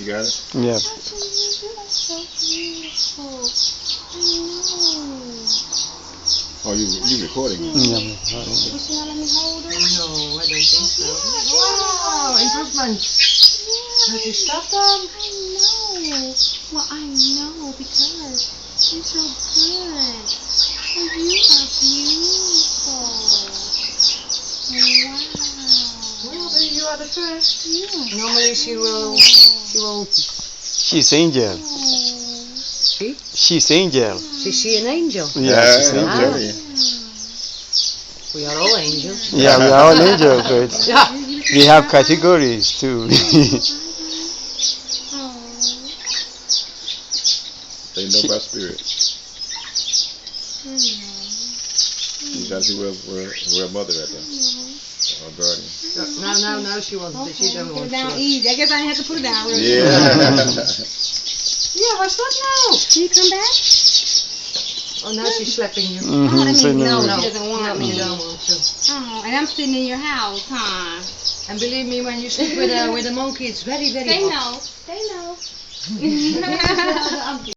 You got it? Yeah. That's so beautiful. I know. Oh, you recording? Yeah. Will she not let me hold her? No, I don't think so. Wow, improvement. Have you stopped them? I know. Well, I know because you're so good. And you are beautiful. Wow. Well, then you are the first. You are Normally she will. She's angel. She? She's angel. Is she an angel? Yeah, she's I'm angel. telling you. We are all angels. Yeah, we are all angels, but Yeah. we have categories too. They know by spirit. You got to see where mother at then. Or guardian. No, she wants. She don't Put want it down to. easy. I guess I have to put it down real quick. Yeah. Yeah, what's that now? Can you come back? Oh, now she's slapping you. Oh, that means So no, no. she doesn't want You me. don't want to. Oh, and I'm sitting in your house, huh? And believe me, when you sleep with a monkey, it's very, very They hot. know. They know.